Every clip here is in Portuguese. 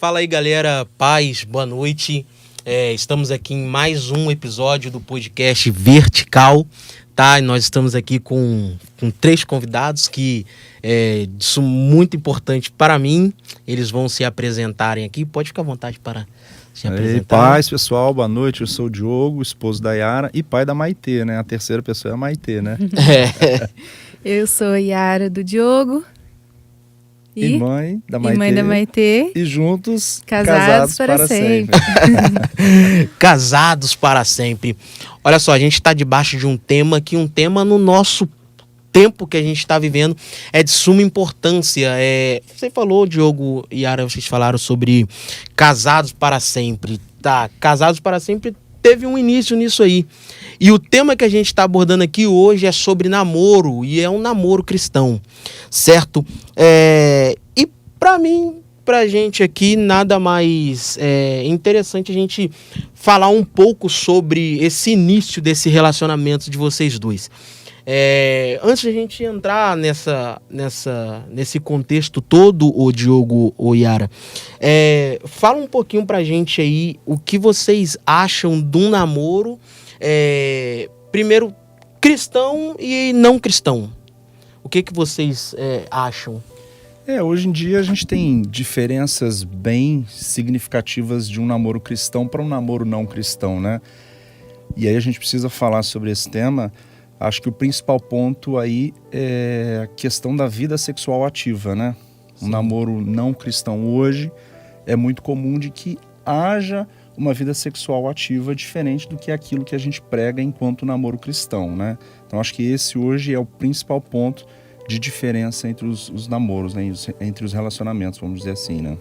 Fala aí, galera, paz, boa noite. Estamos aqui em mais um episódio do podcast Vertical, tá? E nós estamos aqui com 3 convidados que são muito importantes para mim. Eles vão se apresentarem aqui. Pode ficar à vontade para se apresentar. Paz, pessoal, boa noite. Eu sou o Diogo, esposo da Yara e pai da Maitê, né? A terceira pessoa é a Maitê, né? Eu sou a Yara do Diogo. E mãe da Maitê. E mãe da Maitê. E juntos, casados para sempre. Casados para sempre. Olha só, a gente está debaixo de um tema no nosso tempo que a gente está vivendo é de suma importância. Você falou, Diogo e Yara, vocês falaram sobre casados para sempre. Tá, casados para sempre teve um início nisso aí. E o tema que a gente está abordando aqui hoje é sobre namoro, e é um namoro cristão, certo? E para mim, pra gente aqui, nada mais interessante a gente falar um pouco sobre esse início desse relacionamento de vocês dois. Antes de a gente entrar nesse contexto todo, o Diogo ou Yara, fala um pouquinho pra gente aí o que vocês acham de um namoro, primeiro cristão e não cristão. O que vocês acham? Hoje em dia a gente tem diferenças bem significativas de um namoro cristão para um namoro não cristão, né? E aí a gente precisa falar sobre esse tema. Acho que o principal ponto aí é a questão da vida sexual ativa, né? Sim. Um namoro não cristão hoje é muito comum de que haja uma vida sexual ativa diferente do que aquilo que a gente prega enquanto namoro cristão, né? Então acho que esse hoje é o principal ponto de diferença entre os namoros, né? Entre os relacionamentos, vamos dizer assim, né?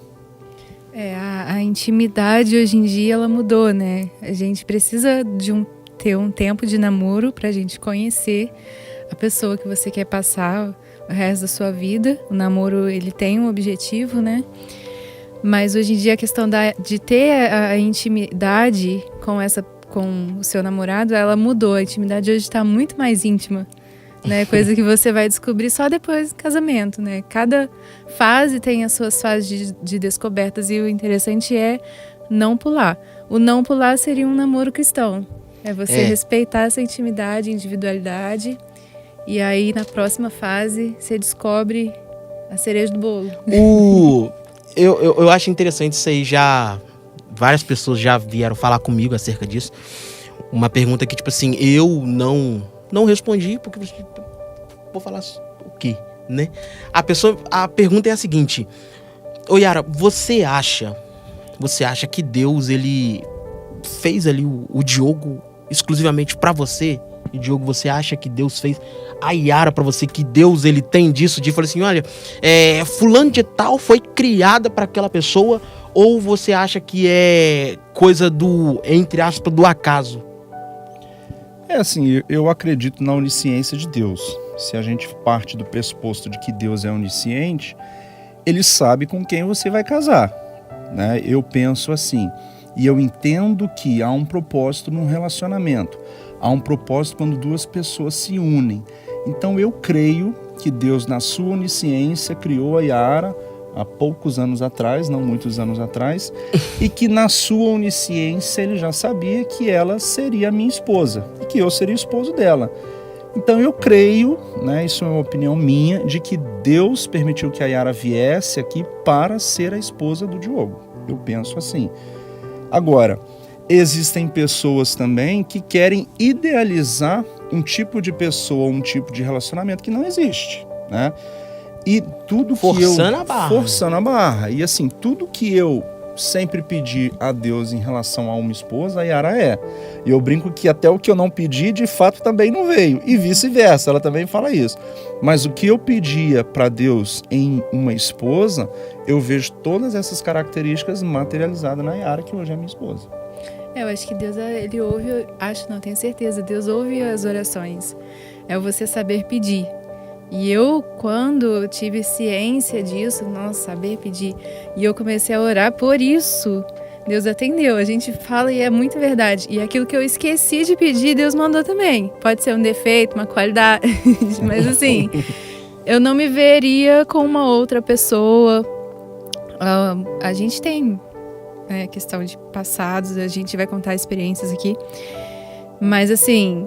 A intimidade hoje em dia ela mudou, né? A gente precisa ter um tempo de namoro pra gente conhecer a pessoa que você quer passar o resto da sua vida. O namoro, ele tem um objetivo, né? Mas hoje em dia a questão de ter a intimidade com o seu namorado, ela mudou. A intimidade hoje está muito mais íntima, né? Coisa que você vai descobrir só depois do casamento, né? Cada fase tem as suas fases de descobertas, e o interessante é não pular. O não pular seria um namoro cristão. É você respeitar essa intimidade, individualidade, e aí na próxima fase você descobre a cereja do bolo. Eu acho interessante isso aí, várias pessoas já vieram falar comigo acerca disso. Uma pergunta que, tipo assim, eu não respondi, porque vou falar o quê, né? A pergunta é a seguinte: ô Yara, você acha que Deus, ele fez ali o Diogo exclusivamente pra você? E Diogo, você acha que Deus fez a Yara pra você, que Deus, ele tem disso, de falar assim, olha, fulano de tal foi criada pra aquela pessoa? Ou você acha que é coisa do, entre aspas, do acaso? Assim, eu acredito na onisciência de Deus. Se a gente parte do pressuposto de que Deus é onisciente, ele sabe com quem você vai casar, né? Eu penso assim, e eu entendo que há um propósito num relacionamento. Há um propósito quando duas pessoas se unem. Então eu creio que Deus, na sua onisciência, criou a Yara há poucos anos atrás, não muitos anos atrás, e que na sua onisciência ele já sabia que ela seria a minha esposa e que eu seria o esposo dela. Então eu creio, né, isso é uma opinião minha, de que Deus permitiu que a Yara viesse aqui para ser a esposa do Diogo. Eu penso assim. Agora, existem pessoas também que querem idealizar um tipo de pessoa, um tipo de relacionamento que não existe, né? E tudo que forçando a barra. E assim, tudo que eu sempre pedi a Deus em relação a uma esposa, a Yara é. E eu brinco que até o que eu não pedi, de fato, também não veio. E vice-versa, ela também fala isso. Mas o que eu pedia para Deus em uma esposa, eu vejo todas essas características materializadas na Yara, que hoje é minha esposa. Eu acho que Deus, ele ouve, tenho certeza, Deus ouve as orações. É você saber pedir. E eu, quando tive ciência disso, saber pedir, e eu comecei a orar por isso, Deus atendeu. A gente fala e é muito verdade. E aquilo que eu esqueci de pedir, Deus mandou também. Pode ser um defeito, uma qualidade, mas assim, eu não me veria com uma outra pessoa A gente tem questão de passados, a gente vai contar experiências aqui. Mas assim,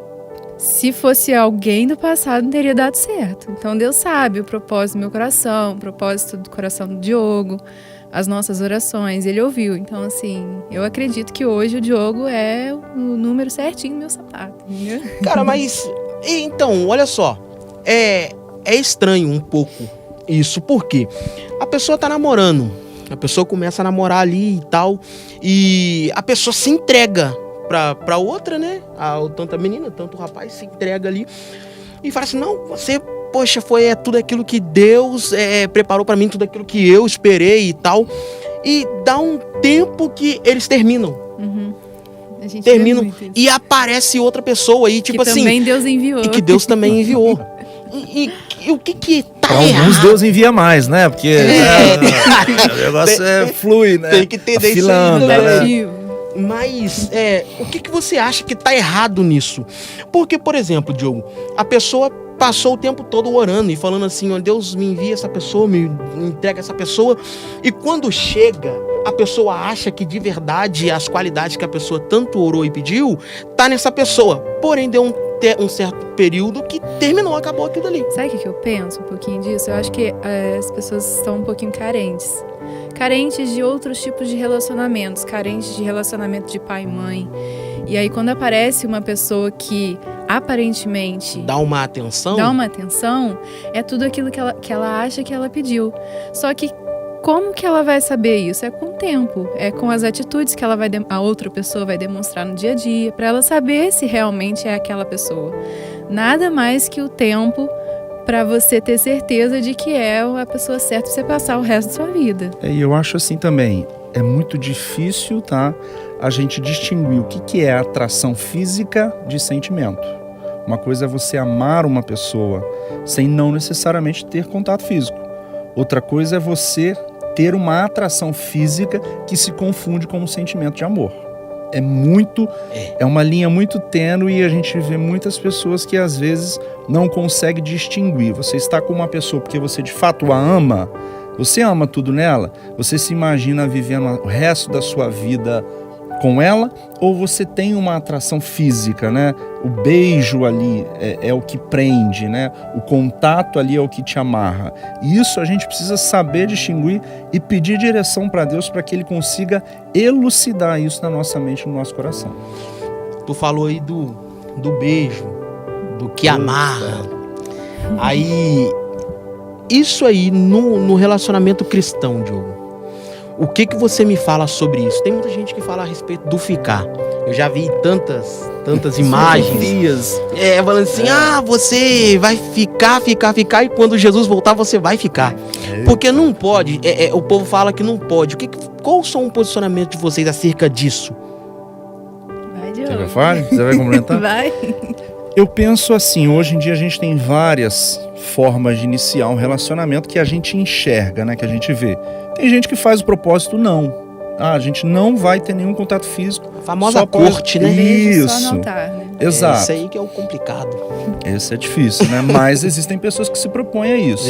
se fosse alguém do passado, não teria dado certo. Então Deus sabe o propósito do meu coração, o propósito do coração do Diogo, as nossas orações, Ele ouviu. Então assim, eu acredito que hoje o Diogo é o número certinho do meu sapato, entendeu? Cara, mas... Então, olha só. É estranho um pouco isso, porque a pessoa tá namorando, a pessoa começa a namorar ali e tal, e a pessoa se entrega pra outra, né? Tanto a menina, tanto o rapaz se entrega ali e fala assim, não, você, poxa, foi tudo aquilo que Deus preparou pra mim, tudo aquilo que eu esperei e tal. E dá um tempo que eles terminam. Uhum. A gente Terminam e aparece outra pessoa aí, tipo que assim... também Deus enviou. E que Deus também enviou. E o que tá pra errado? alguns Deus envia mais, né? Porque o negócio flui, né? Tem que entender isso aí, Afilando, né? Mas o que você acha que tá errado nisso? Porque, por exemplo, Diogo, a pessoa passou o tempo todo orando e falando assim, ó, Deus me envia essa pessoa, me entrega essa pessoa. E quando chega, a pessoa acha que de verdade as qualidades que a pessoa tanto orou e pediu, tá nessa pessoa. Porém, deu um certo período que terminou, acabou aquilo ali. Sabe o que eu penso um pouquinho disso? Eu acho que as pessoas estão um pouquinho carentes. Carentes de outros tipos de relacionamentos, carentes de relacionamento de pai e mãe. E aí quando aparece uma pessoa que aparentemente dá uma atenção, é tudo aquilo que ela acha que ela pediu. Só que como que ela vai saber isso? É com o tempo, é com as atitudes que a outra pessoa vai demonstrar no dia a dia, para ela saber se realmente é aquela pessoa. Nada mais que o tempo para você ter certeza de que é a pessoa certa para você passar o resto da sua vida. E eu acho assim também, é muito difícil, tá, a gente distinguir o que é atração física de sentimento. Uma coisa é você amar uma pessoa sem não necessariamente ter contato físico. Outra coisa é você ter uma atração física que se confunde com um sentimento de amor. É uma linha muito tênue e a gente vê muitas pessoas que às vezes não conseguem distinguir. Você está com uma pessoa porque você de fato a ama, você ama tudo nela, você se imagina vivendo o resto da sua vida com ela, ou você tem uma atração física, né? O beijo ali é o que prende, né? O contato ali é o que te amarra. E isso a gente precisa saber distinguir e pedir direção para Deus para que Ele consiga elucidar isso na nossa mente, no nosso coração. Tu falou aí do beijo, do que amarra. Aí, isso aí no relacionamento cristão, Diogo. O que você me fala sobre isso? Tem muita gente que fala a respeito do ficar. Eu já vi tantas imagens. Falando assim, você vai ficar, e quando Jesus voltar, você vai ficar. Porque não pode, o povo fala que não pode. Qual são o posicionamento de vocês acerca disso? Vai, Diogo. Você vai falar? Você vai complementar? Vai. Eu penso assim, hoje em dia a gente tem várias formas de iniciar um relacionamento que a gente enxerga, né, que a gente vê. Tem gente que faz o propósito não. A gente não vai ter nenhum contato físico. A famosa corte, né? Beijo só no altar, né? Exato. Isso aí que é o complicado. Esse é difícil, né? Mas existem pessoas que se propõem a isso.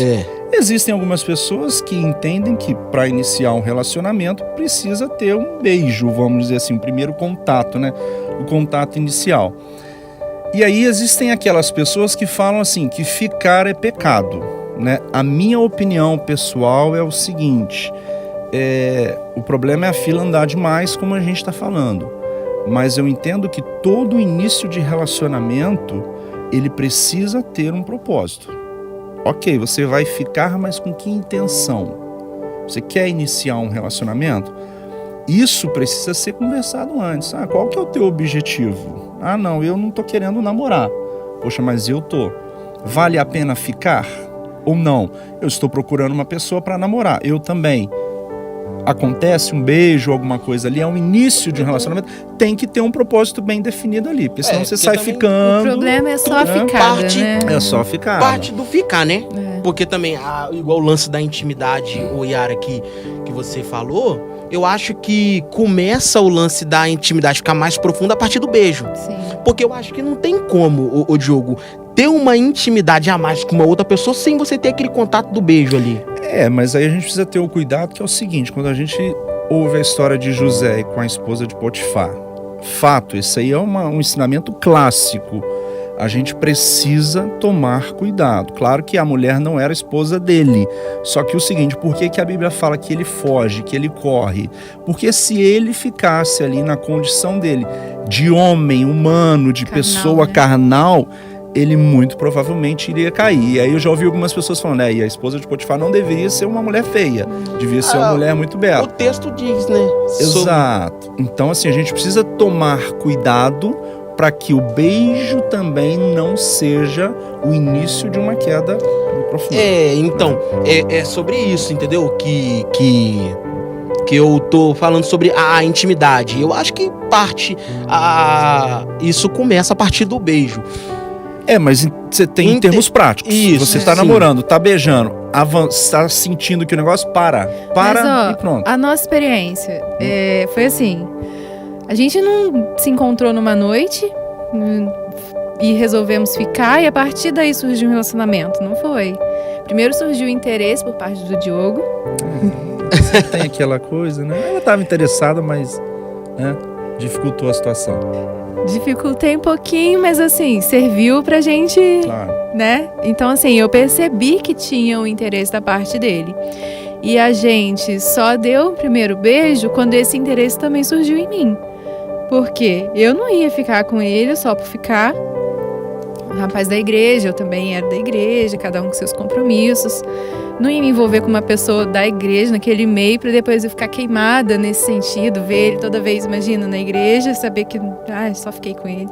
Existem algumas pessoas que entendem que para iniciar um relacionamento precisa ter um beijo, vamos dizer assim, um primeiro contato, né? O contato inicial. E aí existem aquelas pessoas que falam assim, que ficar é pecado, né? A minha opinião pessoal é o seguinte, o problema é a fila andar demais, como a gente está falando. Mas eu entendo que todo início de relacionamento, ele precisa ter um propósito. Ok, você vai ficar, mas com que intenção? Você quer iniciar um relacionamento? Isso precisa ser conversado antes. Qual que é o teu objetivo? Não, eu não tô querendo namorar. Poxa, mas eu tô. Vale a pena ficar? Ou não? Eu estou procurando uma pessoa para namorar. Eu também. Acontece um beijo, alguma coisa ali, é um início de um relacionamento, tem que ter um propósito bem definido ali, porque senão você sai ficando. O problema é só a ficada, né? É só a ficada. Parte do ficar, né? Porque também, igual o lance da intimidade, o Yara, que você falou, eu acho que começa o lance da intimidade ficar mais profunda a partir do beijo. Sim. Porque eu acho que não tem como, o Diogo, ter uma intimidade a mais com uma outra pessoa sem você ter aquele contato do beijo ali. Mas aí a gente precisa ter o cuidado que é o seguinte, quando a gente ouve a história de José com a esposa de Potifar, fato, esse aí é um ensinamento clássico. A gente precisa tomar cuidado. Claro que a mulher não era esposa dele. Só que o seguinte, por que a Bíblia fala que ele foge, que ele corre? Porque se ele ficasse ali na condição dele, de homem humano, de pessoa carnal, ele muito provavelmente iria cair. E aí eu já ouvi algumas pessoas falando, e a esposa de Potifar não deveria ser uma mulher feia, devia ser uma mulher muito bela. O texto diz, né? Exato. Então, assim, a gente precisa tomar cuidado para que o beijo também não seja o início de uma queda profunda. Então, é sobre isso, entendeu? Que eu tô falando sobre a intimidade. Eu acho que isso começa a partir do beijo. Mas você tem em termos práticos. Isso, você tá namorando, tá beijando, tá sentindo que o negócio para Mas, e pronto. A nossa experiência foi assim, a gente não se encontrou numa noite e resolvemos ficar e a partir daí surgiu um relacionamento, não foi. Primeiro surgiu o interesse por parte do Diogo. Tem aquela coisa, né? Ela tava interessada, mas dificultou a situação. Dificultei um pouquinho, mas assim, serviu pra gente, né? Então assim, eu percebi que tinha um interesse da parte dele. E a gente só deu o primeiro beijo quando esse interesse também surgiu em mim. Porque eu não ia ficar com ele só por ficar. O rapaz da igreja, eu também era da igreja, cada um com seus compromissos. Não ia me envolver com uma pessoa da igreja naquele meio para depois eu ficar queimada nesse sentido, ver ele toda vez, imagina, na igreja, saber que só fiquei com ele.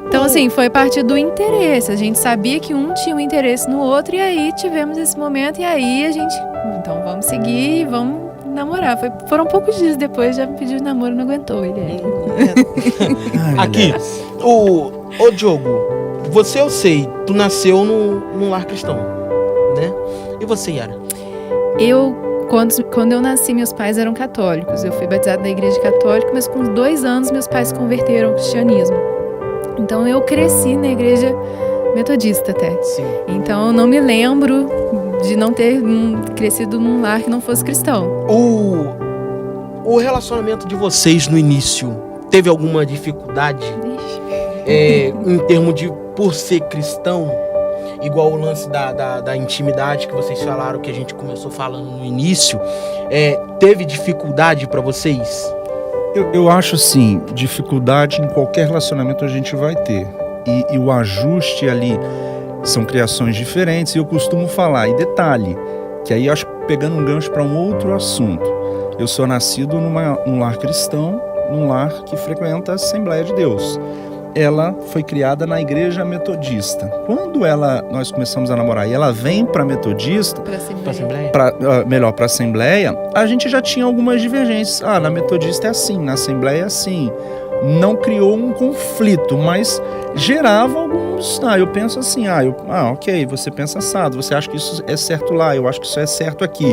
Então, assim, foi a partir do interesse. A gente sabia que um tinha um interesse no outro e aí tivemos esse momento e aí a gente, então vamos seguir e vamos namorar. Foram poucos dias depois, já me pediu de namoro, não aguentou ele. Aqui, ô Diogo, eu sei, tu nasceu num lar cristão, né? E você, Yara? Quando eu nasci, meus pais eram católicos. Eu fui batizada na igreja católica, mas com 2 anos meus pais se converteram ao cristianismo. Então eu cresci na igreja metodista até. Sim. Então eu não me lembro de não ter crescido num lar que não fosse cristão. O relacionamento de vocês no início teve alguma dificuldade? Em termos de por ser cristão? Igual o lance da intimidade que vocês falaram, que a gente começou falando no início, teve dificuldade para vocês? Eu acho assim, dificuldade em qualquer relacionamento a gente vai ter. E o ajuste ali são criações diferentes, e eu costumo falar, e detalhe, que aí acho pegando um gancho para um outro assunto. Eu sou nascido num lar cristão, num lar que frequenta a Assembleia de Deus. Ela foi criada na igreja metodista. Quando nós começamos a namorar e ela vem para metodista, para Assembleia, a gente já tinha algumas divergências. Na metodista é assim, na Assembleia é assim. Não criou um conflito, mas gerava alguns... eu penso assim, ok, você pensa assado, você acha que isso é certo lá, eu acho que isso é certo aqui.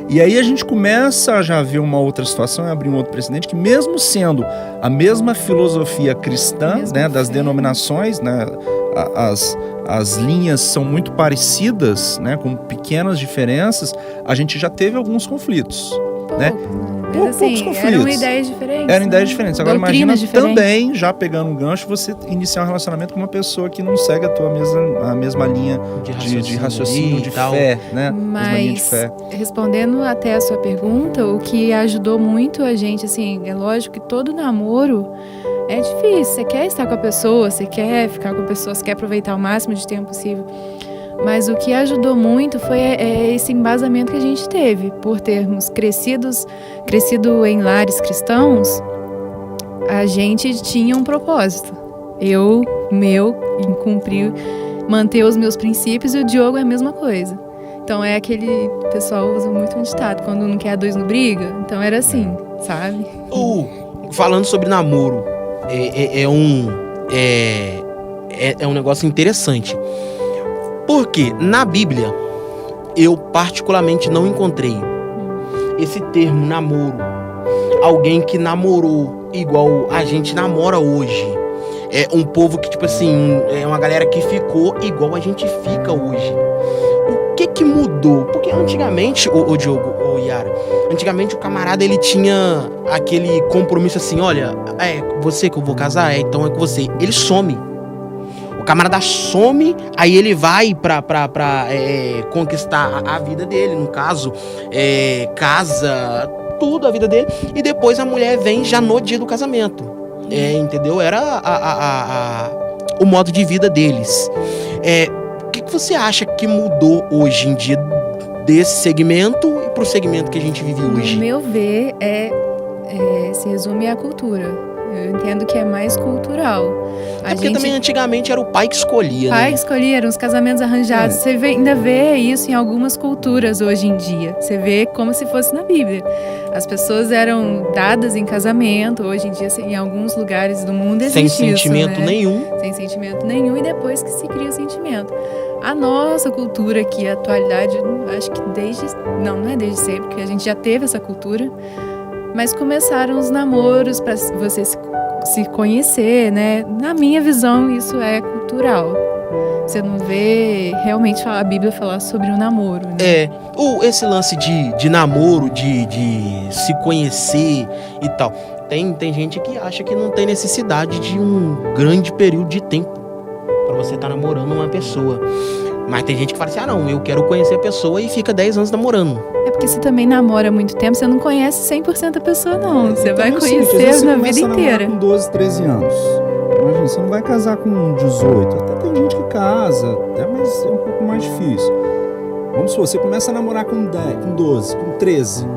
E aí a gente começa a já ver uma outra situação e abrir um outro precedente que mesmo sendo a mesma filosofia cristã, né, das denominações, né, as linhas são muito parecidas, né, com pequenas diferenças, a gente já teve alguns conflitos, né? Mas assim, eram ideias diferentes. Eram ideias diferentes. Agora imagina diferentes. Também, já pegando um gancho, você iniciar um relacionamento com uma pessoa que não segue a mesma linha de raciocínio, de fé, né? Mas, mesma linha de fé. Respondendo até a sua pergunta, o que ajudou muito a gente, assim, é lógico que todo namoro é difícil. Você quer estar com a pessoa, você quer ficar com a pessoa, você quer aproveitar o máximo de tempo possível. Mas o que ajudou muito foi esse embasamento que a gente teve. Por termos crescido em lares cristãos, a gente tinha um propósito. Em cumprir, manter os meus princípios, e o Diogo é a mesma coisa. Então é aquele... O pessoal usa muito um ditado, quando não quer dois não briga. Então era assim, sabe? Falando sobre namoro, é um negócio interessante. Porque na Bíblia, eu particularmente não encontrei esse termo namoro. Alguém que namorou igual a gente namora hoje. É um povo que, tipo assim, é uma galera que ficou igual a gente fica hoje. O que mudou? Porque antigamente, o Diogo, o Yara, antigamente o camarada ele tinha aquele compromisso assim, olha, é você que eu vou casar, então é com você. Ele some. O camarada some, aí ele vai pra conquistar a vida dele, no caso, casa, tudo a vida dele, e depois a mulher vem já no dia do casamento. Entendeu? Era o modo de vida deles. O que você acha que mudou hoje em dia desse segmento e pro segmento que a gente vive hoje? No meu ver, se resume à cultura. Eu entendo que é mais cultural. Porque também antigamente era o pai que escolhia, O pai né? que escolhia, eram os casamentos arranjados. Você ainda vê isso em algumas culturas hoje em dia. Você vê como se fosse na Bíblia. As pessoas eram dadas em casamento. Hoje em dia, em alguns lugares do mundo existe Sem sentimento isso, né? nenhum. Sem sentimento nenhum, e depois que se cria o sentimento. A nossa cultura aqui, a atualidade, acho que não é desde sempre, porque a gente já teve essa cultura, mas começaram os namoros para você se conhecer, né? Na minha visão, isso é cultural. Você não vê realmente a Bíblia falar sobre o namoro, né? Esse lance de namoro, de se conhecer e tal. Tem gente que acha que não tem necessidade de um grande período de tempo pra você estar namorando uma pessoa. Mas tem gente que fala assim, não, eu quero conhecer a pessoa e fica 10 anos namorando. É porque você também namora há muito tempo, você não conhece 100% a pessoa, não. Você vai Então, conhecer na vida inteira. Com 12, 13 anos. Imagina, você não vai casar com 18. Até tem gente que casa, mas é um pouco mais difícil. Vamos supor, você começa a namorar com 10, com 12, com 13.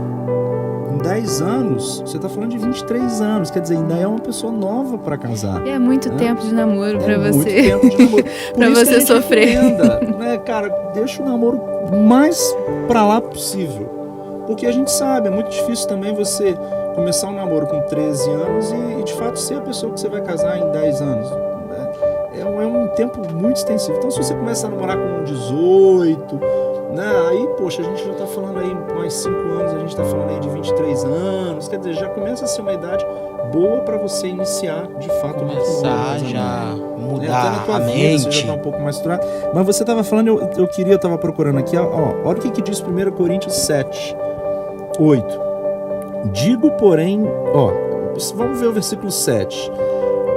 Com 10 anos, você tá falando de 23 anos. Quer dizer, ainda é uma pessoa nova para casar. É muito tempo de namoro para você. Muito tempo de namoro. Pra você sofrer. Né, cara, deixa o namoro o mais pra lá possível. Porque a gente sabe, é muito difícil também você começar um namoro com 13 anos e de fato ser a pessoa que você vai casar em 10 anos. É um tempo muito extensivo. Então, se você começa a namorar com 18, né, aí, poxa, a gente já tá falando aí mais 5 anos, a gente tá falando aí de 23 anos, quer dizer, já começa a ser uma idade boa para você iniciar, de fato, começar já mudar a vida, mente. você já tá um pouco mais estruturado. Mas você tava falando, eu tava procurando aqui, olha o que diz 1 Coríntios 7, 8. Digo, porém, vamos ver o versículo 7.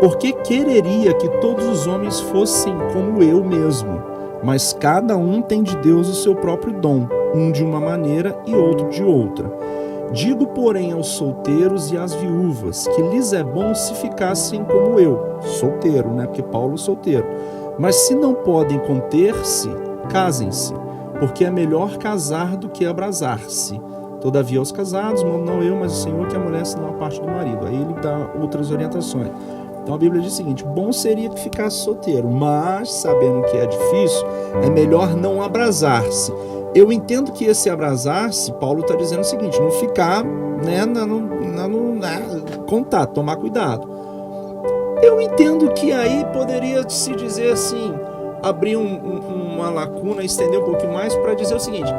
Porque quereria que todos os homens fossem como eu mesmo, mas cada um tem de Deus o seu próprio dom, um de uma maneira e outro de outra. Digo, porém, aos solteiros e às viúvas, que lhes é bom se ficassem como eu, solteiro, né? Porque Paulo é solteiro. Mas se não podem conter-se, casem-se, porque é melhor casar do que abrasar-se. Todavia, aos casados, não eu, mas o Senhor, que a mulher se não a parte do marido. Aí ele dá outras orientações. Então a Bíblia diz o seguinte: bom seria que ficasse solteiro, mas, sabendo que é difícil, é melhor não abrasar-se. Eu entendo que esse abrasar-se, Paulo está dizendo o seguinte: não ficar, né, contato, tomar cuidado. Eu entendo que aí poderia se dizer assim, abrir uma lacuna, estender um pouquinho mais para dizer o seguinte: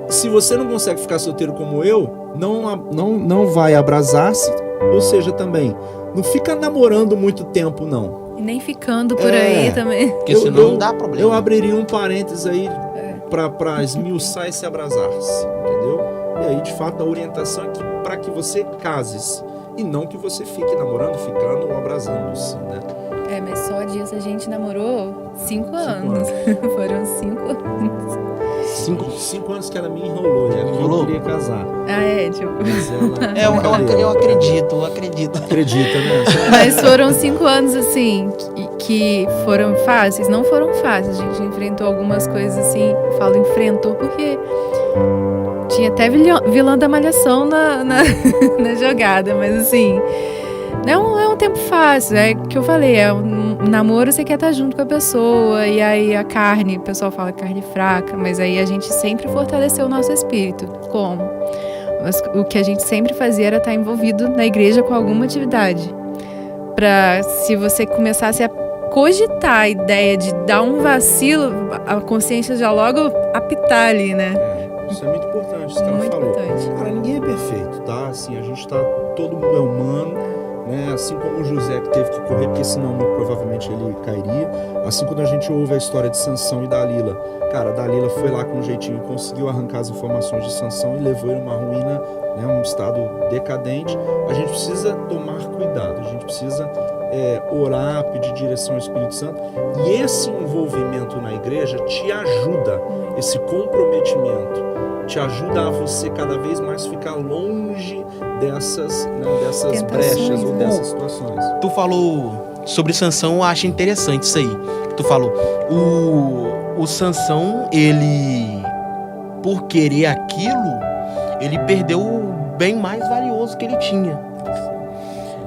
se você não consegue ficar solteiro como eu, não vai abrasar-se, ou seja, também não fica namorando muito tempo, não. E nem ficando por aí também. Porque senão dá problema. Eu abriria um parênteses aí para esmiuçar esse abrasar-se, entendeu? E aí, de fato, a orientação é para que você case-se e não que você fique namorando, ficando ou abrasando-se, né? Mas só disso a gente namorou 5 anos. Foram 5 anos. 5 anos que ela me enrolou, já Enrolou? Eu queria casar. Tipo... Mas ela... eu acredito. Acredita, né? Mas foram 5 anos, assim, que foram fáceis. Não foram fáceis. A gente enfrentou algumas coisas, assim. Falo enfrentou porque tinha até vilã da malhação na jogada. Mas, assim, não é um tempo fácil. É o que eu falei, um namoro, você quer estar junto com a pessoa. E aí a carne, o pessoal fala carne fraca. Mas aí a gente sempre fortaleceu o nosso espírito. Como? Mas o que a gente sempre fazia era estar envolvido na igreja com alguma atividade. Para, se você começasse a cogitar a ideia de dar um vacilo, a consciência já logo apitar ali, né? Isso é muito importante, isso que ela Muito falou. importante. Cara, ninguém é perfeito, tá? Assim, todo mundo é humano, né? assim como José que teve que correr, porque senão muito provavelmente ele cairia, assim quando a gente ouve a história de Sansão e Dalila, cara, Dalila foi lá com um jeitinho, conseguiu arrancar as informações de Sansão e levou ele a uma ruína, né, um estado decadente. A gente precisa tomar cuidado, a gente precisa orar, pedir direção ao Espírito Santo, e esse envolvimento na igreja te ajuda, esse comprometimento te ajuda a você cada vez mais ficar longe dessas brechas ou dessas situações. Tu falou sobre Sansão, eu acho interessante isso aí. Tu falou, o Sansão, ele, por querer aquilo, ele perdeu o bem mais valioso que ele tinha.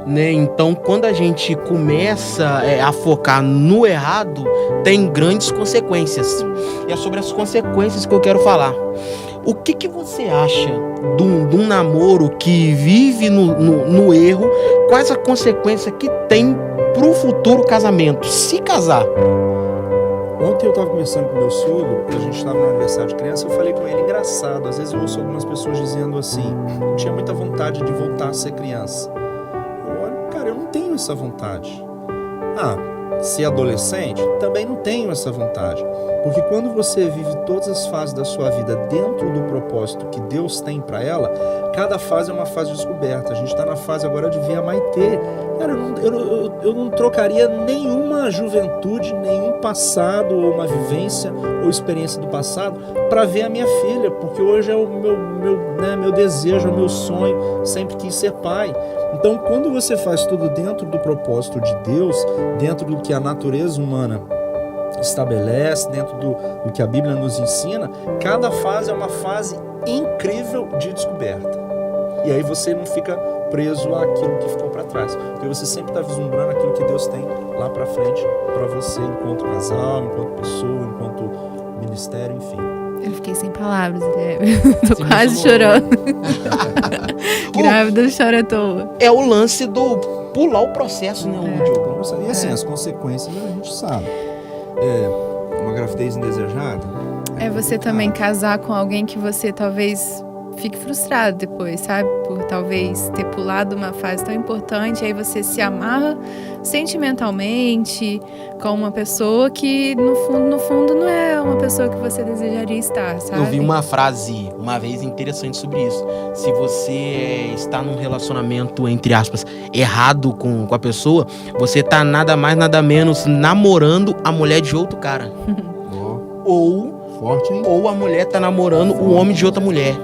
Né? Então, quando a gente começa a focar no errado, tem grandes consequências. E é sobre as consequências que eu quero falar. O que você acha de um namoro que vive no erro? Quais a consequência que tem pro futuro casamento, se casar? Ontem eu estava conversando com meu sogro, a gente estava no aniversário de criança, eu falei com ele, engraçado, às vezes eu ouço algumas pessoas dizendo assim, eu tinha muita vontade de voltar a ser criança. Eu olho, cara, eu não tenho essa vontade. Ser adolescente, também não tenho essa vontade. Porque quando você vive todas as fases da sua vida dentro do propósito que Deus tem para ela, cada fase é uma fase de descoberta. A gente está na fase agora de ver a Maitê. Cara, eu não trocaria nenhuma juventude, nenhum passado ou uma vivência ou experiência do passado para ver a minha filha, porque hoje é o meu desejo, é o meu sonho, sempre quis ser pai. Então, quando você faz tudo dentro do propósito de Deus, dentro do que a natureza humana estabelece, dentro do que a Bíblia nos ensina, cada fase é uma fase incrível de descoberta. E aí você não fica preso àquilo que ficou para trás, porque você sempre está vislumbrando aquilo que Deus tem lá para frente para você, enquanto casal, enquanto pessoa, enquanto ministério, enfim. Eu fiquei sem palavras, né? Tô quase chorando. Grávida chora à toa. É o lance do pular o processo, né, Diogo? E assim, as consequências a gente sabe. Uma gravidez indesejada. É você também casar com alguém que você talvez fique frustrado depois, sabe? Por talvez ter pulado uma fase tão importante, aí você se amarra sentimentalmente com uma pessoa que no fundo não é uma pessoa que você desejaria estar, sabe? Eu vi uma frase uma vez interessante sobre isso. Se você está num relacionamento, entre aspas, errado com a pessoa, você tá nada mais, nada menos namorando a mulher de outro cara. Forte, hein? Ou a mulher tá namorando o homem de outra mulher.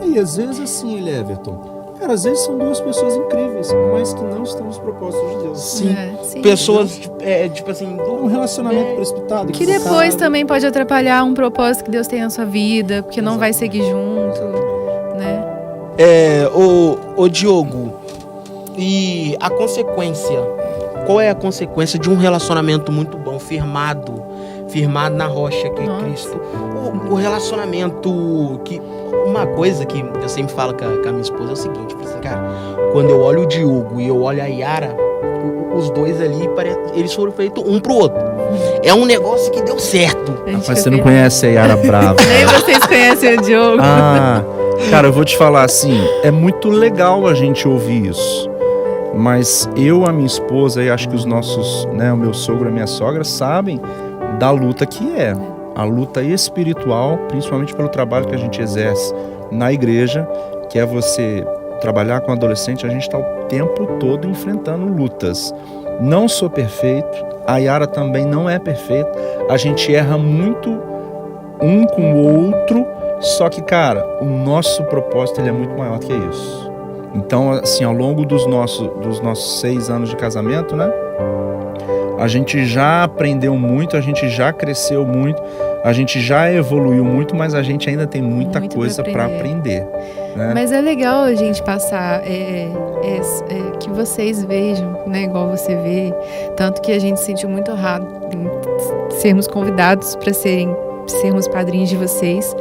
E às vezes assim, Everton, cara, às vezes são duas pessoas incríveis, mas que não estão nos propósitos de Deus. Sim. Pessoas, tipo assim, um relacionamento precipitado. Que depois também pode atrapalhar um propósito que Deus tem na sua vida, porque não vai seguir junto, né? Ô Diogo, e a consequência? Qual é a consequência de um relacionamento muito bom, firmado na rocha que é Cristo? O relacionamento que... Uma coisa que eu sempre falo com a minha esposa é o seguinte, tipo assim, cara, quando eu olho o Diogo e eu olho a Yara, os dois ali, eles foram feitos um pro outro. É um negócio que deu certo. Rapaz, você não conhece a Yara Brava. Nem vocês conhecem o Diogo. Cara, eu vou te falar assim, é muito legal a gente ouvir isso. Mas eu, a minha esposa e acho que os nossos, né, o meu sogro e a minha sogra sabem da luta que é. A luta espiritual, principalmente pelo trabalho que a gente exerce na igreja, que é você trabalhar com adolescente, a gente está o tempo todo enfrentando lutas. Não sou perfeito, a Yara também não é perfeita, a gente erra muito um com o outro, só que, cara, o nosso propósito ele é muito maior do que isso. Então, assim, ao longo dos nossos 6 anos de casamento, né? A gente já aprendeu muito, a gente já cresceu muito, a gente já evoluiu muito, mas a gente ainda tem muita coisa para aprender. Né? Mas é legal a gente passar, que vocês vejam, né, igual você vê. Tanto que a gente se sentiu muito honrado em sermos convidados para sermos padrinhos de vocês.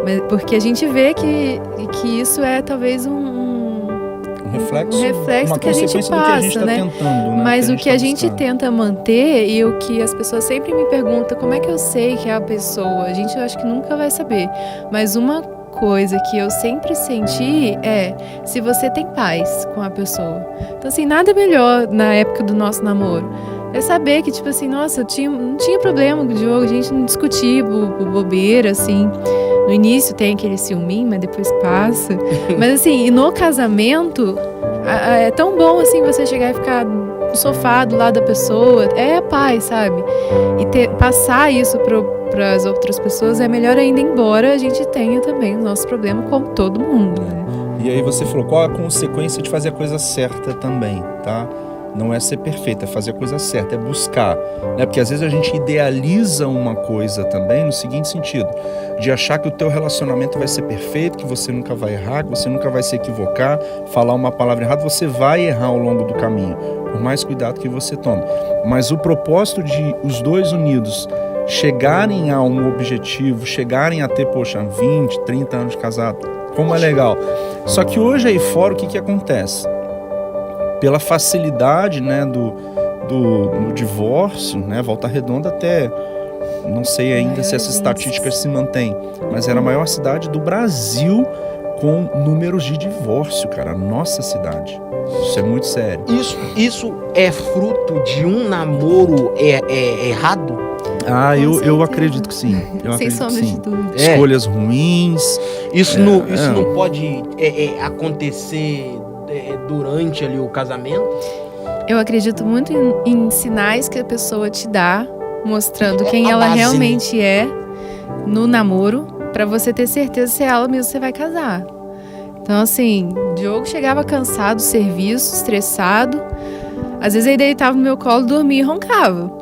Mas, porque a gente vê que isso é talvez um reflexo uma do que a gente passa, do que a gente tá né? tentando, né? Mas o que a gente buscando. tenta manter e o que as pessoas sempre me perguntam, como é que eu sei que é a pessoa? A gente, eu acho que nunca vai saber. Mas uma coisa que eu sempre senti é se você tem paz com a pessoa. Então, assim, nada melhor na época do nosso namoro é saber que, tipo assim, nossa, não tinha problema com o Diogo, a gente não discutia por bobeira, assim. No início tem aquele ciúminho, mas depois passa. Mas, assim, e no casamento, é tão bom, assim, você chegar e ficar no sofá do lado da pessoa. É a paz, sabe? E passar isso para as outras pessoas é melhor ainda, embora a gente tenha também o nosso problema, como todo mundo, né? E aí você falou, qual a consequência de fazer a coisa certa também, tá? Não é ser perfeito, é fazer a coisa certa, é buscar, né? Porque às vezes a gente idealiza uma coisa também no seguinte sentido, de achar que o teu relacionamento vai ser perfeito, que você nunca vai errar, que você nunca vai se equivocar, falar uma palavra errada, você vai errar ao longo do caminho, por mais cuidado que você tome. Mas o propósito de os dois unidos chegarem a um objetivo, chegarem a ter, 20, 30 anos de casado, como é legal. Só que hoje aí fora, o que acontece? Pela facilidade, né, do divórcio, né, Volta Redonda até, não sei ainda se essa estatística se mantém, mas era a maior cidade do Brasil com números de divórcio, cara, nossa cidade. Isso é muito sério. Isso é fruto de um namoro errado? Eu acredito que sim. Sem sombra de dúvida. Escolhas ruins. Isso não pode acontecer durante ali o casamento? Eu acredito muito em sinais que a pessoa te dá, mostrando quem ela base, realmente é no namoro, pra você ter certeza se é ela mesmo você vai casar. Então, assim, o Diogo chegava cansado do serviço, estressado. Às vezes ele deitava no meu colo, dormia e roncava.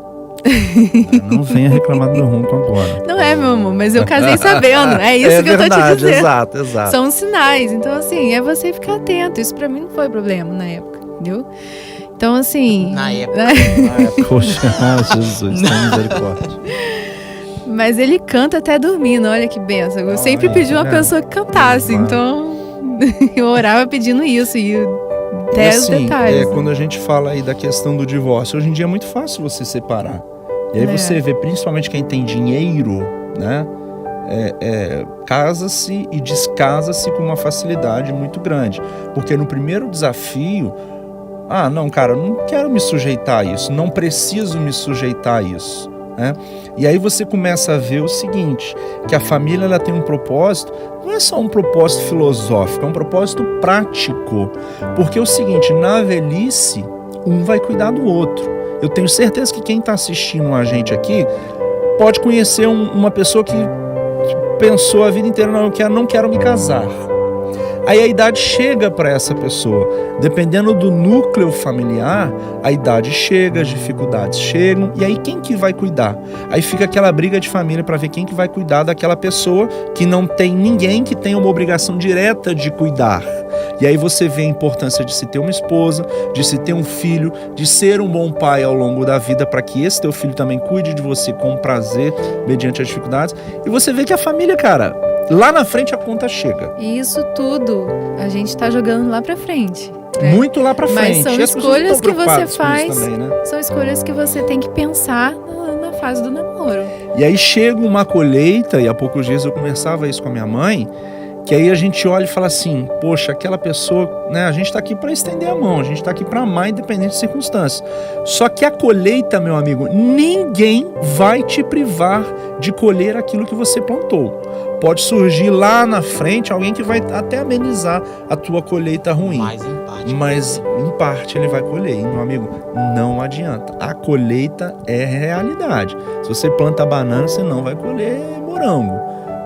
Não venha reclamar do meu ronco agora. Não é, meu amor, mas eu casei sabendo. É isso que eu tô te dizendo. Exato. São sinais. Então, assim, é você ficar atento. Isso pra mim não foi problema na época, entendeu? Então, assim... Na época. Poxa, Jesus, tem misericórdia. Mas ele canta até dormindo, olha que benção. Eu sempre pedi uma pessoa que cantasse, então eu orava pedindo isso e até os detalhes. Quando a gente fala aí da questão do divórcio, hoje em dia é muito fácil você separar. E aí você vê, principalmente quem tem dinheiro, né? Casa-se e descasa-se com uma facilidade muito grande. Porque no primeiro desafio, não, cara, eu não quero me sujeitar a isso, não preciso me sujeitar a isso. Né? E aí você começa a ver o seguinte, que a família ela tem um propósito, não é só um propósito filosófico, é um propósito prático, porque é o seguinte, na velhice um vai cuidar do outro. Eu tenho certeza que quem está assistindo a gente aqui pode conhecer uma pessoa que pensou a vida inteira, não quero me casar. Aí a idade chega para essa pessoa. Dependendo do núcleo familiar, a idade chega, as dificuldades chegam, e aí quem que vai cuidar? Aí fica aquela briga de família para ver quem que vai cuidar daquela pessoa que não tem ninguém que tenha uma obrigação direta de cuidar. E aí você vê a importância de se ter uma esposa, de se ter um filho, de ser um bom pai ao longo da vida para que esse teu filho também cuide de você com prazer, mediante as dificuldades. E você vê que a família, cara, lá na frente a conta chega. E isso tudo a gente tá jogando lá pra frente. Né? Muito lá pra frente. Mas são escolhas que você faz, também, né? São escolhas que você tem que pensar na fase do namoro. E aí chega uma colheita, e há poucos dias eu conversava isso com a minha mãe, que aí a gente olha e fala assim, poxa, aquela pessoa, né, a gente tá aqui para estender a mão, a gente tá aqui para amar independente de circunstâncias. Só que a colheita, meu amigo, ninguém vai te privar de colher aquilo que você plantou. Pode surgir lá na frente alguém que vai até amenizar a tua colheita ruim. Mas em parte ele vai colher. E, meu amigo, não adianta. A colheita é realidade. Se você planta banana, você não vai colher morango.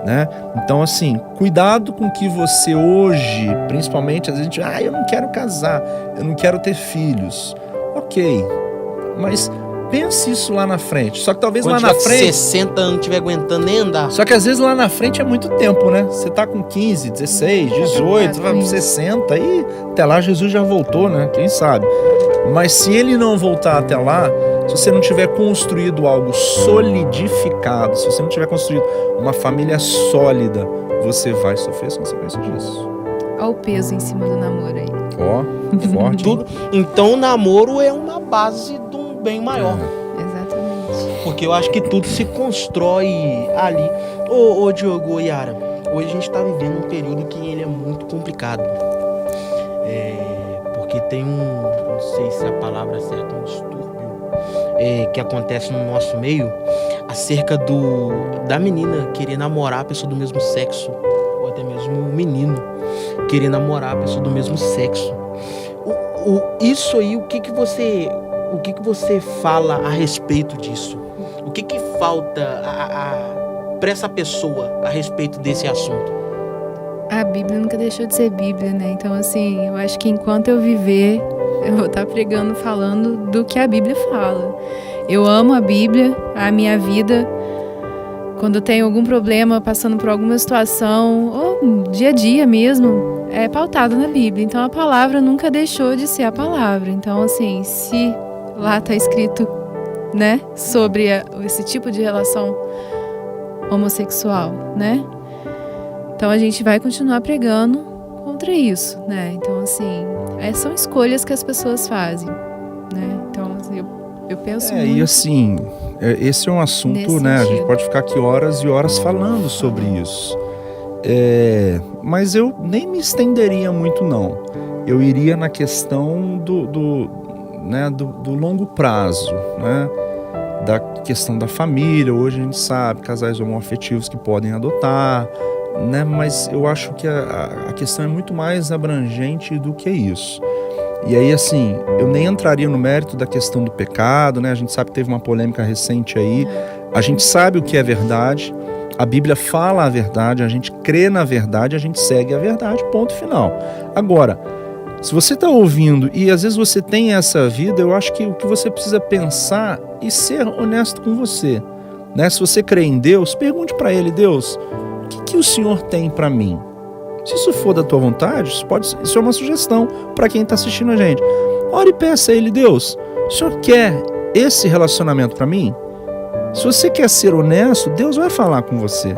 Né? Então, assim, cuidado com que você hoje, principalmente, às vezes a gente, eu não quero casar, eu não quero ter filhos. Ok, mas pense isso lá na frente. Só que talvez quando lá na frente... 60 anos não estiver aguentando nem andar. Só que às vezes lá na frente é muito tempo, né? Você tá com 15, 16, 18, vai com 60 e até lá Jesus já voltou, né? Quem sabe? Mas se ele não voltar até lá, se você não tiver construído algo solidificado, se você não tiver construído uma família sólida, você vai sofrer as consequências disso. Olha o peso em cima do namoro aí. Forte. Tudo. Então o namoro é uma base de um bem maior. Exatamente. Porque eu acho que tudo se constrói ali. Ô Diogo, Yara, hoje a gente está vivendo um período que ele é muito complicado. Porque tem não sei se a palavra certa, um distúrbio que acontece no nosso meio acerca da menina querer namorar a pessoa do mesmo sexo, ou até mesmo o menino querer namorar a pessoa do mesmo sexo. Isso aí, o que você fala a respeito disso? O que falta para essa pessoa a respeito desse assunto? A Bíblia nunca deixou de ser Bíblia, né? Então, assim, eu acho que enquanto eu viver, eu vou estar pregando, falando do que a Bíblia fala. Eu amo a Bíblia, a minha vida. Quando eu tenho algum problema, passando por alguma situação, ou dia a dia mesmo, é pautado na Bíblia. Então, a palavra nunca deixou de ser a palavra. Então, assim, se lá está escrito, né, sobre esse tipo de relação homossexual, né? Então a gente vai continuar pregando contra isso, né? Então, assim, são escolhas que as pessoas fazem, né? Então, assim, eu penso muito... E assim, esse é um assunto, né? A gente pode ficar aqui horas e horas falando sobre isso. Mas eu nem me estenderia muito, não. Eu iria na questão do longo prazo, né? Da questão da família. Hoje a gente sabe, casais homoafetivos que podem adotar, né? Mas eu acho que a questão é muito mais abrangente do que isso. E aí, assim, eu nem entraria no mérito da questão do pecado, né? A gente sabe que teve uma polêmica recente aí. A gente sabe o que é verdade. A Bíblia fala a verdade, a gente crê na verdade, a gente segue a verdade, ponto final. Agora, se você está ouvindo e às vezes você tem essa vida, eu acho que o que você precisa pensar e ser honesto com você, né? Se você crê em Deus, pergunte para Ele: Deus, o que o Senhor tem para mim? Se isso for da tua vontade, isso é uma sugestão para quem está assistindo a gente. Ore e peça a Ele: Deus, o Senhor quer esse relacionamento para mim? Se você quer ser honesto, Deus vai falar com você.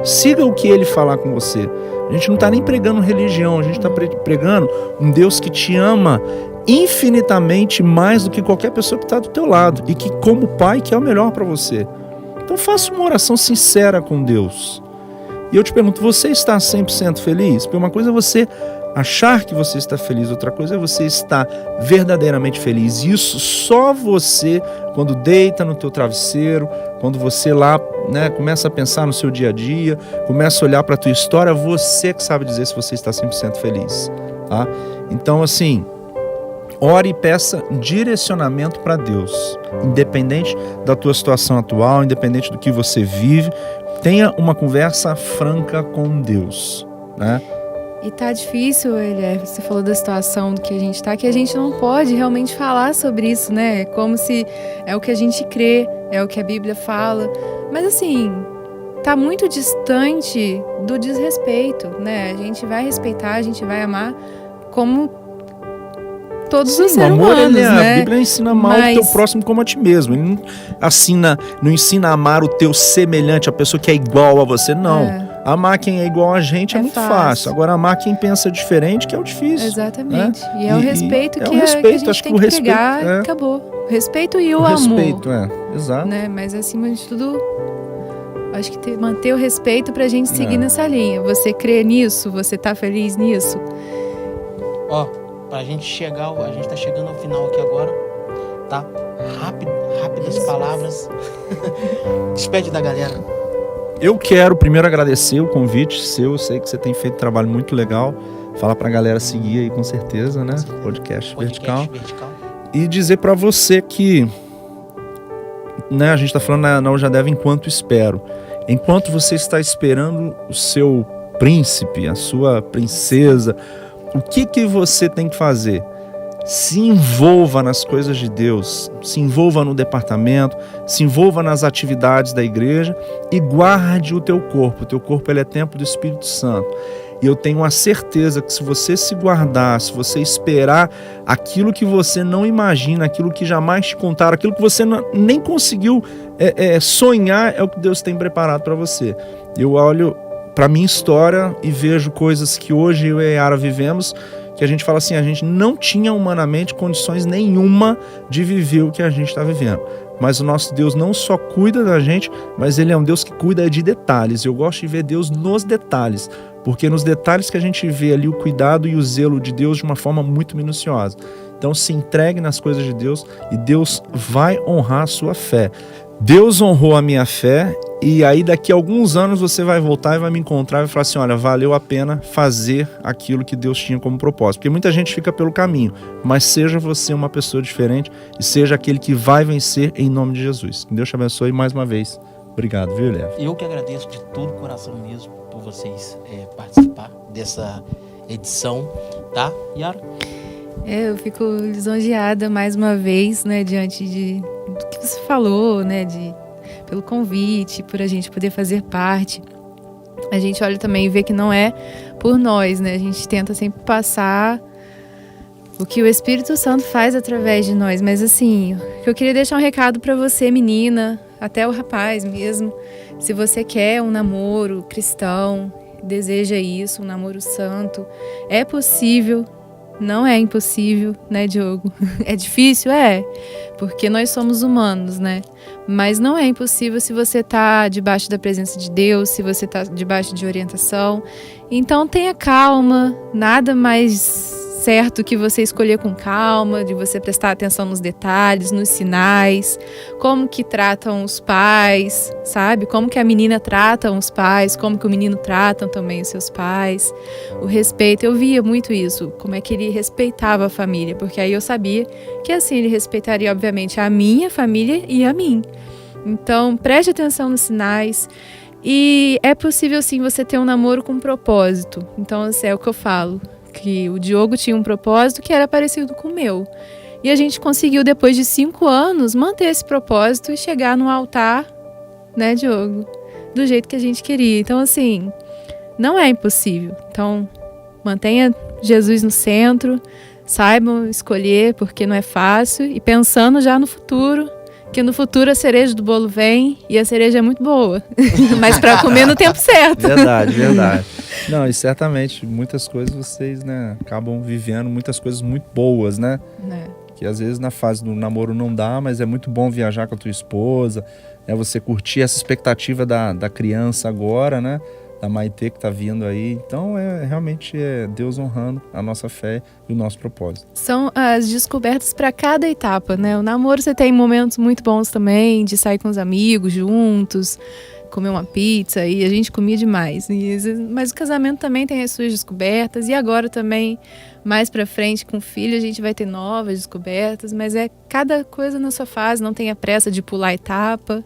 Siga o que Ele falar com você. A gente não está nem pregando religião, a gente está pregando um Deus que te ama infinitamente mais do que qualquer pessoa que está do teu lado e que, como pai, quer o melhor para você. Então faça uma oração sincera com Deus. E eu te pergunto, você está 100% feliz? Porque uma coisa é você achar que você está feliz, outra coisa é você estar verdadeiramente feliz. Isso só você, quando deita no teu travesseiro, quando você lá, né, começa a pensar no seu dia a dia, começa a olhar para a tua história, você que sabe dizer se você está 100% feliz, tá? Então, assim, ore e peça direcionamento para Deus, independente da tua situação atual, independente do que você vive, tenha uma conversa franca com Deus, né? E tá difícil, você falou da situação que a gente tá, que a gente não pode realmente falar sobre isso, né? Como se é o que a gente crê, é o que a Bíblia fala. Mas assim, tá muito distante do desrespeito, né? A gente vai respeitar, a gente vai amar como todos os seres humanos, né? A Bíblia ensina a amar o teu próximo como a ti mesmo. Ele não ensina a amar o teu semelhante, a pessoa que é igual a você, não. Amar quem é igual a gente é muito fácil. Agora, amar quem pensa diferente que é o difícil. Exatamente. Né? E é o respeito que a gente tem que pregar, acabou. O respeito e o amor. Respeito, exato. Né? Mas acima de tudo, acho que manter o respeito pra gente seguir nessa linha. Você crê nisso? Você tá feliz nisso? Pra gente chegar, a gente tá chegando ao final aqui agora, tá? Rápidas palavras. Despede da galera. Eu quero primeiro agradecer o convite seu, eu sei que você tem feito um trabalho muito legal. Fala pra galera seguir aí com certeza, né? Podcast Vertical. E dizer pra você que, né, a gente tá falando não já deve enquanto espero. Enquanto você está esperando o seu príncipe, a sua princesa, o que você tem que fazer? Se envolva nas coisas de Deus, se envolva no departamento, se envolva nas atividades da igreja e guarde o teu corpo. O teu corpo ele é templo do Espírito Santo. E eu tenho a certeza que se você se guardar, se você esperar aquilo que você não imagina, aquilo que jamais te contaram, aquilo que você nem conseguiu sonhar, é o que Deus tem preparado para você. Eu olho para a minha história e vejo coisas que hoje eu e a Yara vivemos, que a gente fala assim, a gente não tinha humanamente condições nenhuma de viver o que a gente está vivendo. mas o nosso Deus não só cuida da gente, mas Ele é um Deus que cuida de detalhes. Eu gosto de ver Deus nos detalhes, porque nos detalhes que a gente vê ali o cuidado e o zelo de Deus de uma forma muito minuciosa. Então se entregue nas coisas de Deus e Deus vai honrar a sua fé. Deus honrou a minha fé e aí daqui a alguns anos você vai voltar e vai me encontrar e vai falar assim, olha, valeu a pena fazer aquilo que Deus tinha como propósito. Porque muita gente fica pelo caminho, mas seja você uma pessoa diferente e seja aquele que vai vencer em nome de Jesus. Que Deus te abençoe mais uma vez. Obrigado, viu, Léo? Eu que agradeço de todo o coração mesmo por vocês participar dessa edição, tá, Yara? Eu fico lisonjeada mais uma vez, né, diante do que você falou, né, pelo convite, por a gente poder fazer parte. A gente olha também e vê que não é por nós, né, a gente tenta sempre passar o que o Espírito Santo faz através de nós, mas assim, eu queria deixar um recado para você, menina, até o rapaz mesmo, se você quer um namoro cristão, deseja isso, um namoro santo, é possível. Não é impossível, né, Diogo? É difícil? É, porque nós somos humanos, né? Mas não é impossível se você está debaixo da presença de Deus, se você está debaixo de orientação. Então tenha calma, nada mais certo que você escolher com calma, de você prestar atenção nos detalhes, nos sinais, como que tratam os pais, sabe? Como que a menina trata os pais, como que o menino trata também os seus pais. O respeito, eu via muito isso, como é que ele respeitava a família, porque aí eu sabia que assim ele respeitaria, obviamente, a minha família e a mim. Então, preste atenção nos sinais. E é possível, sim, você ter um namoro com propósito. Então, assim, é o que eu falo, que o Diogo tinha um propósito que era parecido com o meu. E a gente conseguiu, depois de 5 anos, manter esse propósito e chegar no altar, né, Diogo? Do jeito que a gente queria. Então, assim, não é impossível. Então, mantenha Jesus no centro, saibam escolher, porque não é fácil, e pensando já no futuro, que no futuro a cereja do bolo vem, e a cereja é muito boa, mas para comer no tempo certo. Verdade, verdade. Não, e certamente muitas coisas vocês, né, acabam vivendo muitas coisas muito boas, né? Que às vezes na fase do namoro não dá, mas é muito bom viajar com a tua esposa, né? Você curtir essa expectativa da criança agora, né? Da Maitê que tá vindo aí. Então, realmente é Deus honrando a nossa fé e o nosso propósito. São as descobertas para cada etapa, né? O namoro você tem momentos muito bons também, de sair com os amigos juntos, comer uma pizza, e a gente comia demais. Mas o casamento também tem as suas descobertas, e agora também, mais pra frente, com o filho, a gente vai ter novas descobertas, mas é cada coisa na sua fase, não tenha pressa de pular etapa.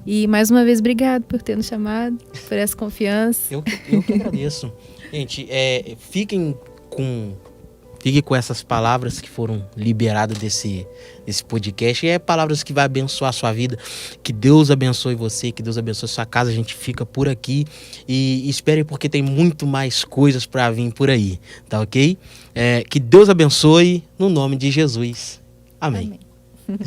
E mais uma vez, obrigado por ter nos chamado, por essa confiança. Eu que agradeço. Gente, fiquem com essas palavras que foram liberadas desse podcast. E palavras que vai abençoar a sua vida. Que Deus abençoe você, que Deus abençoe a sua casa. A gente fica por aqui e espere, porque tem muito mais coisas para vir por aí, tá ok? Que Deus abençoe no nome de Jesus. Amém. Amém.